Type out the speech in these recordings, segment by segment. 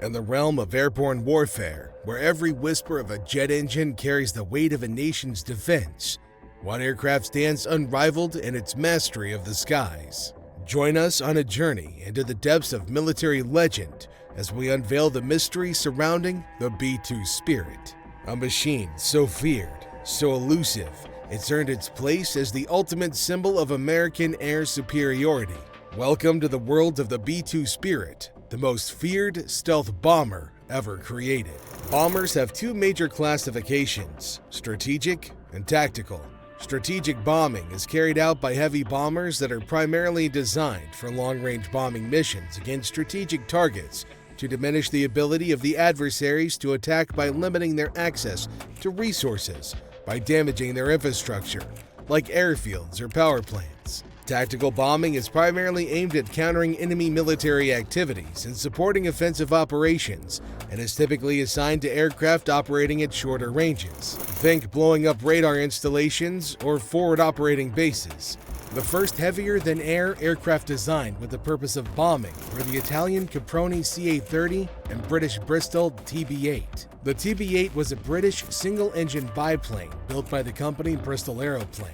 In the realm of airborne warfare, where every whisper of a jet engine carries the weight of a nation's defense, one aircraft stands unrivaled in its mastery of the skies. Join us on a journey into the depths of military legend as we unveil the mystery surrounding the B-2 Spirit, a machine so feared, so elusive, it's earned its place as the ultimate symbol of American air superiority. Welcome to the world of the B-2 Spirit, the most feared stealth bomber ever created. Bombers have two major classifications, strategic and tactical. Strategic bombing is carried out by heavy bombers that are primarily designed for long-range bombing missions against strategic targets to diminish the ability of the adversaries to attack by limiting their access to resources, by damaging their infrastructure, like airfields or power plants. Tactical bombing is primarily aimed at countering enemy military activities and supporting offensive operations, and is typically assigned to aircraft operating at shorter ranges. Think blowing up radar installations or forward operating bases. The first heavier-than-air aircraft designed with the purpose of bombing were the Italian Caproni CA-30 and British Bristol TB-8. The TB-8 was a British single-engine biplane built by the company Bristol Aeroplane.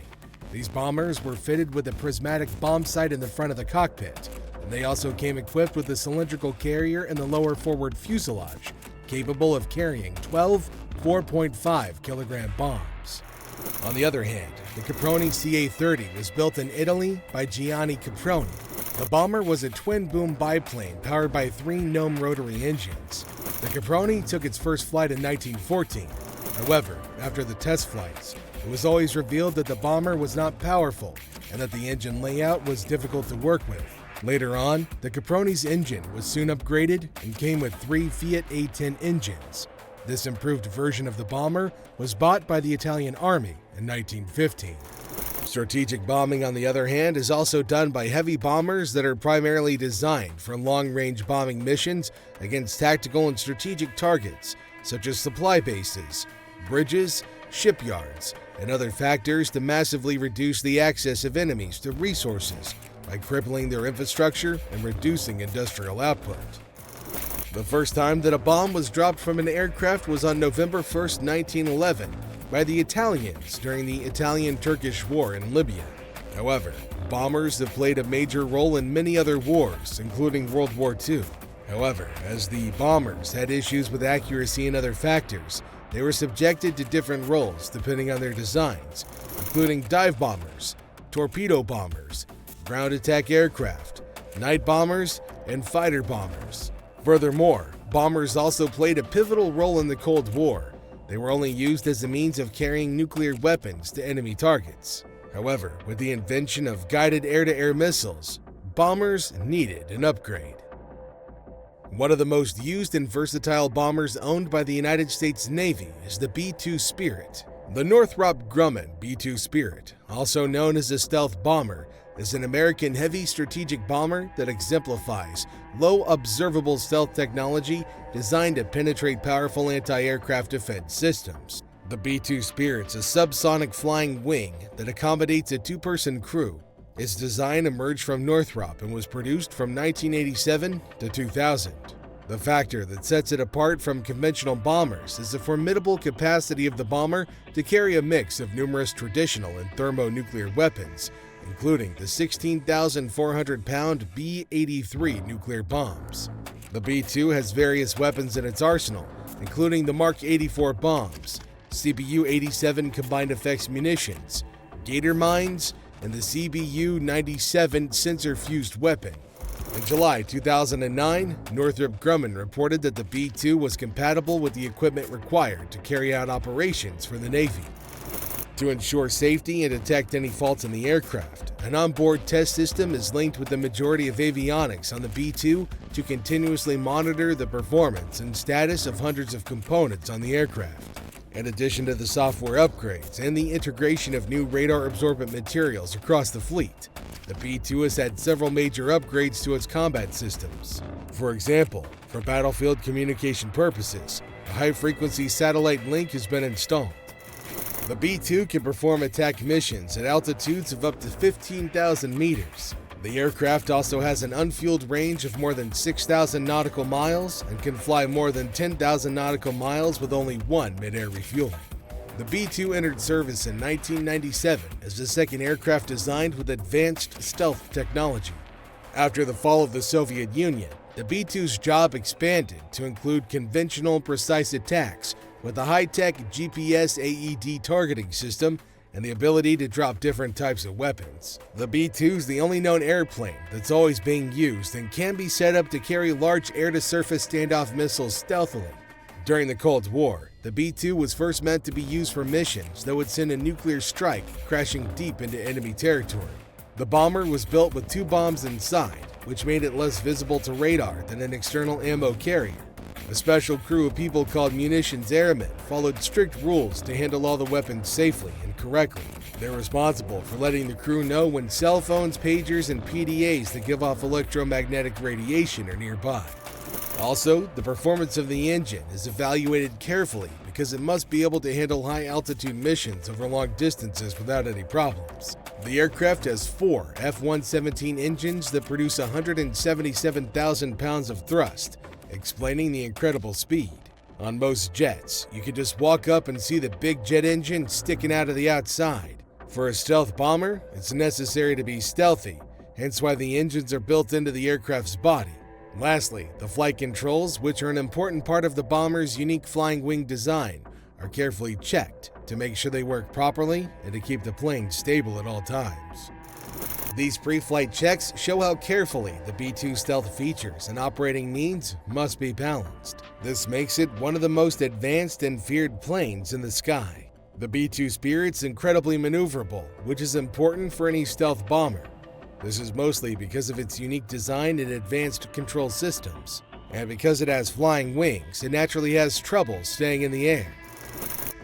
These bombers were fitted with a prismatic bomb sight in the front of the cockpit, and they also came equipped with a cylindrical carrier in the lower forward fuselage, capable of carrying 12 4.5-kilogram bombs. On the other hand, the Caproni CA-30 was built in Italy by Gianni Caproni. The bomber was a twin-boom biplane powered by 3 Gnome rotary engines. The Caproni took its first flight in 1914. However, after the test flights, it was always revealed that the bomber was not powerful and that the engine layout was difficult to work with. Later on, the Caproni's engine was soon upgraded and came with 3 Fiat A10 engines. This improved version of the bomber was bought by the Italian Army in 1915. Strategic bombing, on the other hand, is also done by heavy bombers that are primarily designed for long-range bombing missions against tactical and strategic targets, such as supply bases, bridges, shipyards, and other factors to massively reduce the access of enemies to resources by crippling their infrastructure and reducing industrial output. The first time that a bomb was dropped from an aircraft was on November 1, 1911, by the Italians during the Italian-Turkish War in Libya. However, bombers have played a major role in many other wars, including World War II. However, as the bombers had issues with accuracy and other factors, they were subjected to different roles depending on their designs, including dive bombers, torpedo bombers, ground attack aircraft, night bombers, and fighter bombers. Furthermore, bombers also played a pivotal role in the Cold War. They were only used as a means of carrying nuclear weapons to enemy targets. However, with the invention of guided air-to-air missiles, bombers needed an upgrade. One of the most used and versatile bombers owned by the United States Navy is the B-2 Spirit. The Northrop Grumman B-2 Spirit, also known as a stealth bomber, is an American heavy strategic bomber that exemplifies low observable stealth technology designed to penetrate powerful anti-aircraft defense systems. The B-2 Spirit's a subsonic flying wing that accommodates a 2-person crew. Its design emerged from Northrop and was produced from 1987 to 2000. The factor that sets it apart from conventional bombers is the formidable capacity of the bomber to carry a mix of numerous traditional and thermonuclear weapons, including the 16,400-pound B-83 nuclear bombs. The B-2 has various weapons in its arsenal, including the Mark 84 bombs, CBU-87 combined effects munitions, Gator mines, and the CBU-97 sensor-fused weapon. In July 2009, Northrop Grumman reported that the B-2 was compatible with the equipment required to carry out operations for the Navy. To ensure safety and detect any faults in the aircraft, an onboard test system is linked with the majority of avionics on the B-2 to continuously monitor the performance and status of hundreds of components on the aircraft. In addition to the software upgrades and the integration of new radar-absorbent materials across the fleet, the B-2 has had several major upgrades to its combat systems. For example, for battlefield communication purposes, a high-frequency satellite link has been installed. The B-2 can perform attack missions at altitudes of up to 15,000 meters. The aircraft also has an unfueled range of more than 6,000 nautical miles and can fly more than 10,000 nautical miles with only one mid-air refueling. The B-2 entered service in 1997 as the second aircraft designed with advanced stealth technology. After the fall of the Soviet Union, the B-2's job expanded to include conventional precise attacks with a high-tech GPS AED targeting system and the ability to drop different types of weapons. The B-2 is the only known airplane that's always being used and can be set up to carry large air-to-surface standoff missiles stealthily. During the Cold War, the B-2 was first meant to be used for missions that would send a nuclear strike crashing deep into enemy territory. The bomber was built with 2 bombs inside, which made it less visible to radar than an external ammo carrier. A special crew of people called munitions airmen followed strict rules to handle all the weapons safely and correctly. They're responsible for letting the crew know when cell phones, pagers, and PDAs that give off electromagnetic radiation are nearby. Also, the performance of the engine is evaluated carefully because it must be able to handle high-altitude missions over long distances without any problems. The aircraft has 4 F-117 engines that produce 177,000 pounds of thrust, explaining the incredible speed. On most jets, you can just walk up and see the big jet engine sticking out of the outside. For a stealth bomber, it's necessary to be stealthy, hence why the engines are built into the aircraft's body. Lastly, the flight controls, which are an important part of the bomber's unique flying wing design, are carefully checked to make sure they work properly and to keep the plane stable at all times. These pre-flight checks show how carefully the B-2 stealth features and operating needs must be balanced. This makes it one of the most advanced and feared planes in the sky. The B-2 Spirit's incredibly maneuverable, which is important for any stealth bomber. This is mostly because of its unique design and advanced control systems. And because it has flying wings, it naturally has trouble staying in the air.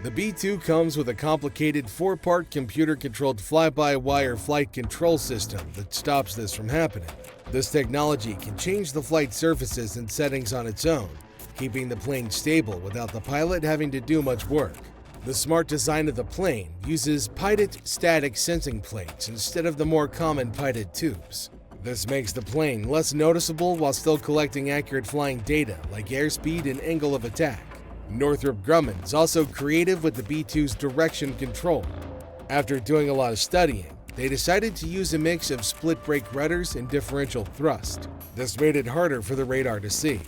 The B-2 comes with a complicated 4-part computer-controlled fly-by-wire flight control system that stops this from happening. This technology can change the flight surfaces and settings on its own, keeping the plane stable without the pilot having to do much work. The smart design of the plane uses pitot static sensing plates instead of the more common pitot tubes. This makes the plane less noticeable while still collecting accurate flying data like airspeed and angle of attack. Northrop Grumman's also creative with the B-2's direction control. After doing a lot of studying, they decided to use a mix of split-brake rudders and differential thrust. This made it harder for the radar to see.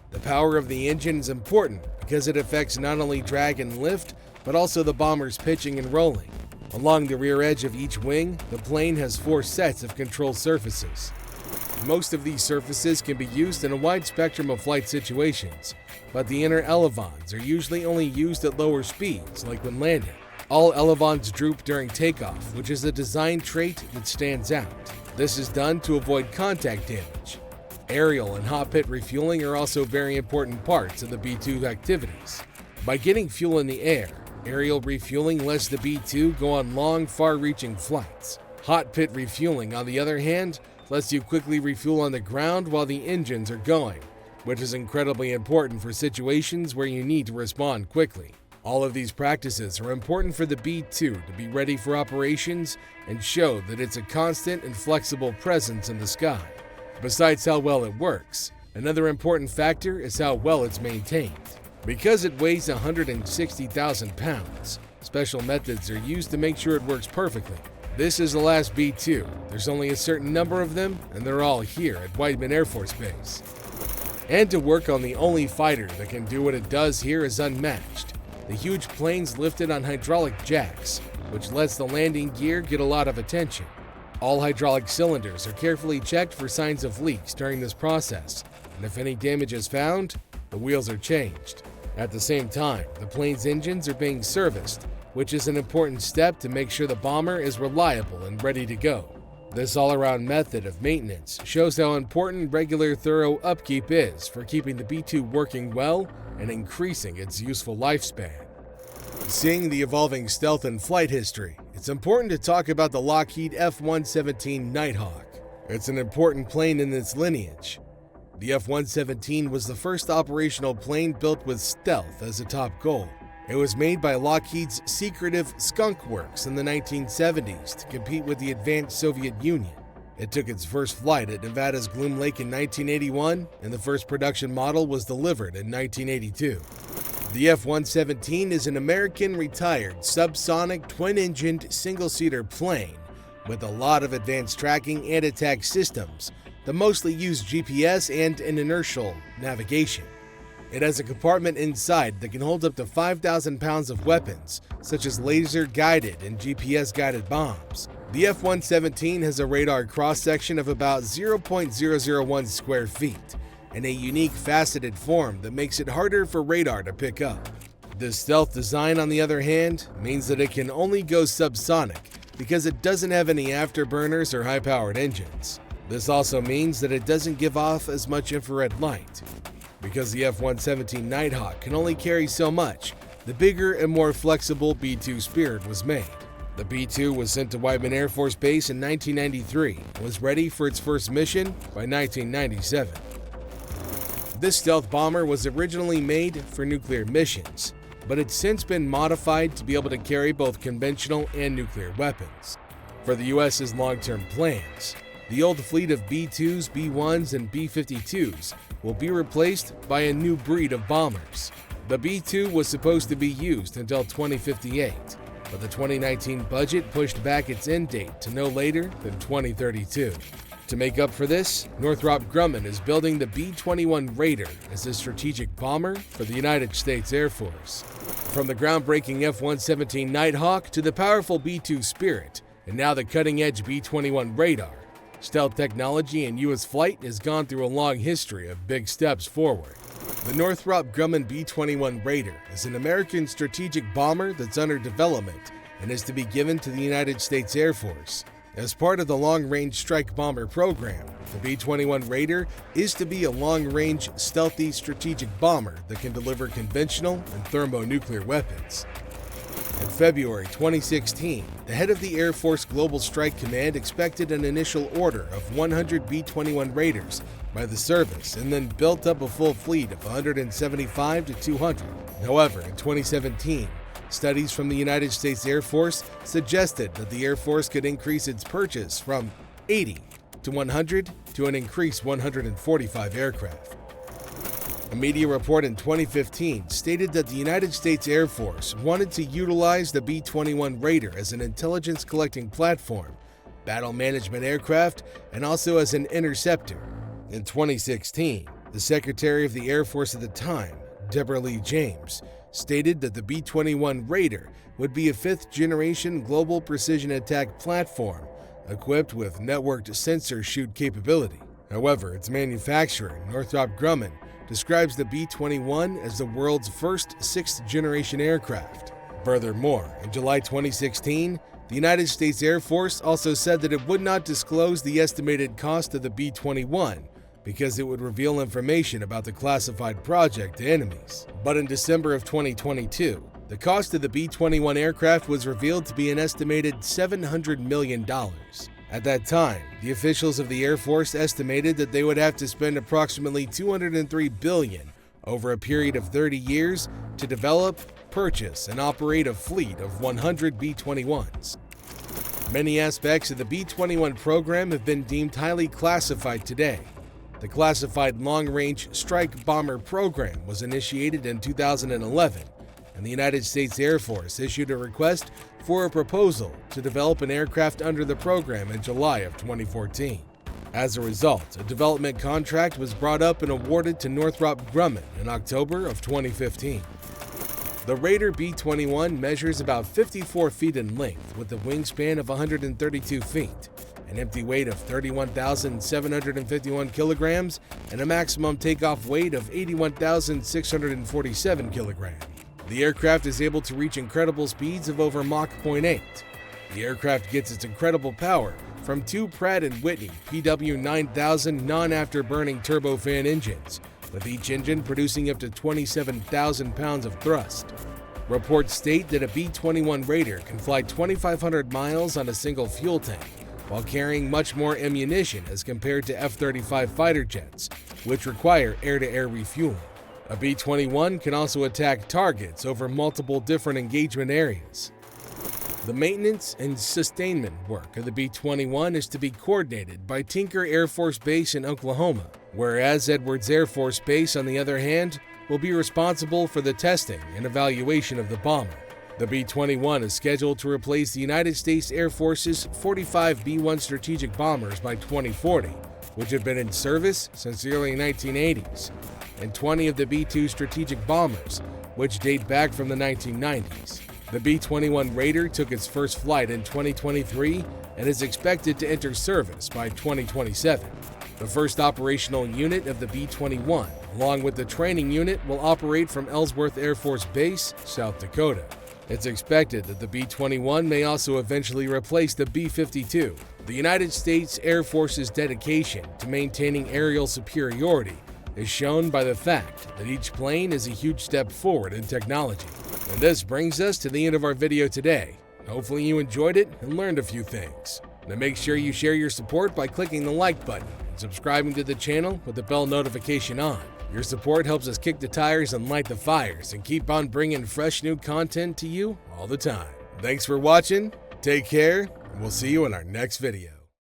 The power of the engine is important because it affects not only drag and lift, but also the bomber's pitching and rolling. Along the rear edge of each wing, the plane has 4 sets of control surfaces. Most of these surfaces can be used in a wide spectrum of flight situations, but the inner elevons are usually only used at lower speeds, like when landing. All elevons droop during takeoff, which is a design trait that stands out. This is done to avoid contact damage. Aerial and hot pit refueling are also very important parts of the B-2 activities. By getting fuel in the air, aerial refueling lets the B-2 go on long, far-reaching flights. Hot pit refueling, on the other hand, lets you quickly refuel on the ground while the engines are going, which is incredibly important for situations where you need to respond quickly. All of these practices are important for the B-2 to be ready for operations and show that it's a constant and flexible presence in the sky. Besides how well it works, another important factor is how well it's maintained. Because it weighs 160,000 pounds, special methods are used to make sure it works perfectly. This is the last B-2. There's only a certain number of them, and they're all here at Whiteman Air Force Base. And to work on the only fighter that can do what it does here is unmatched. The huge plane's lifted on hydraulic jacks, which lets the landing gear get a lot of attention. All hydraulic cylinders are carefully checked for signs of leaks during this process, and if any damage is found, the wheels are changed. At the same time, the plane's engines are being serviced, which is an important step to make sure the bomber is reliable and ready to go. This all-around method of maintenance shows how important regular, thorough upkeep is for keeping the B-2 working well and increasing its useful lifespan. Seeing the evolving stealth and flight history, it's important to talk about the Lockheed F-117 Nighthawk. It's an important plane in its lineage. The F-117 was the first operational plane built with stealth as a top goal. It was made by Lockheed's secretive Skunk Works in the 1970s to compete with the advanced Soviet Union. It took its first flight at Nevada's Gloom Lake in 1981, and the first production model was delivered in 1982. The F-117 is an American retired subsonic twin-engined single-seater plane with a lot of advanced tracking and attack systems that mostly use GPS and an inertial navigation. It has a compartment inside that can hold up to 5,000 pounds of weapons, such as laser-guided and GPS-guided bombs. The F-117 has a radar cross-section of about 0.001 square feet and a unique faceted form that makes it harder for radar to pick up. The stealth design, on the other hand, means that it can only go subsonic because it doesn't have any afterburners or high-powered engines. This also means that it doesn't give off as much infrared light. Because the F-117 Nighthawk can only carry so much, the bigger and more flexible B-2 Spirit was made. The B-2 was sent to Whiteman Air Force Base in 1993 and was ready for its first mission by 1997. This stealth bomber was originally made for nuclear missions, but it's since been modified to be able to carry both conventional and nuclear weapons. For the U.S.'s long-term plans, the old fleet of B-2s, B-1s, and B-52s will be replaced by a new breed of bombers. The B-2 was supposed to be used until 2058, but the 2019 budget pushed back its end date to no later than 2032. To make up for this, Northrop Grumman is building the B-21 Raider as a strategic bomber for the United States Air Force. From the groundbreaking F-117 Nighthawk to the powerful B-2 Spirit, and now the cutting-edge B-21 radar, stealth technology in U.S. flight has gone through a long history of big steps forward. The Northrop Grumman B-21 Raider is an American strategic bomber that's under development and is to be given to the United States Air Force. As part of the Long-Range Strike Bomber program, the B-21 Raider is to be a long-range, stealthy strategic bomber that can deliver conventional and thermonuclear weapons. In February 2016, the head of the Air Force Global Strike Command expected an initial order of 100 B-21 Raiders by the service and then built up a full fleet of 175 to 200. However, in 2017, studies from the United States Air Force suggested that the Air Force could increase its purchase from 80 to 100 to an increased 145 aircraft. A media report in 2015 stated that the United States Air Force wanted to utilize the B-21 Raider as an intelligence collecting platform, battle management aircraft, and also as an interceptor. In 2016, the Secretary of the Air Force at the time, Deborah Lee James, stated that the B-21 Raider would be a fifth-generation global precision attack platform equipped with networked sensor shoot capability. However, its manufacturer, Northrop Grumman, describes the B-21 as the world's first sixth-generation aircraft. Furthermore, in July 2016, the United States Air Force also said that it would not disclose the estimated cost of the B-21 because it would reveal information about the classified project to enemies. But in December of 2022, the cost of the B-21 aircraft was revealed to be an estimated $700 million. At that time, the officials of the Air Force estimated that they would have to spend approximately $203 billion over a period of 30 years to develop, purchase, and operate a fleet of 100 B-21s. Many aspects of the B-21 program have been deemed highly classified today. The classified Long-Range Strike Bomber program was initiated in 2011, and the United States Air Force issued a request for a proposal to develop an aircraft under the program in July of 2014. As a result, a development contract was brought up and awarded to Northrop Grumman in October of 2015. The Raider B-21 measures about 54 feet in length with a wingspan of 132 feet, an empty weight of 31,751 kilograms, and a maximum takeoff weight of 81,647 kilograms. The aircraft is able to reach incredible speeds of over Mach 0.8. The aircraft gets its incredible power from two Pratt & Whitney PW9000 non-afterburning turbofan engines, with each engine producing up to 27,000 pounds of thrust. Reports state that a B-21 Raider can fly 2,500 miles on a single fuel tank, while carrying much more ammunition as compared to F-35 fighter jets, which require air-to-air refueling. A B-21 can also attack targets over multiple different engagement areas. The maintenance and sustainment work of the B-21 is to be coordinated by Tinker Air Force Base in Oklahoma, whereas Edwards Air Force Base, on the other hand, will be responsible for the testing and evaluation of the bomber. The B-21 is scheduled to replace the United States Air Force's 45 B-1 strategic bombers by 2040, which have been in service since the early 1980s, and 20 of the B-2 strategic bombers, which date back from the 1990s. The B-21 Raider took its first flight in 2023 and is expected to enter service by 2027. The first operational unit of the B-21, along with the training unit, will operate from Ellsworth Air Force Base, South Dakota. It's expected that the B-21 may also eventually replace the B-52. The United States Air Force's dedication to maintaining aerial superiority is shown by the fact that each plane is a huge step forward in technology. And this brings us to the end of our video today. Hopefully you enjoyed it and learned a few things. Now make sure you share your support by clicking the like button and subscribing to the channel with the bell notification on. Your support helps us kick the tires and light the fires and keep on bringing fresh new content to you all the time. Thanks for watching, take care, and we'll see you in our next video.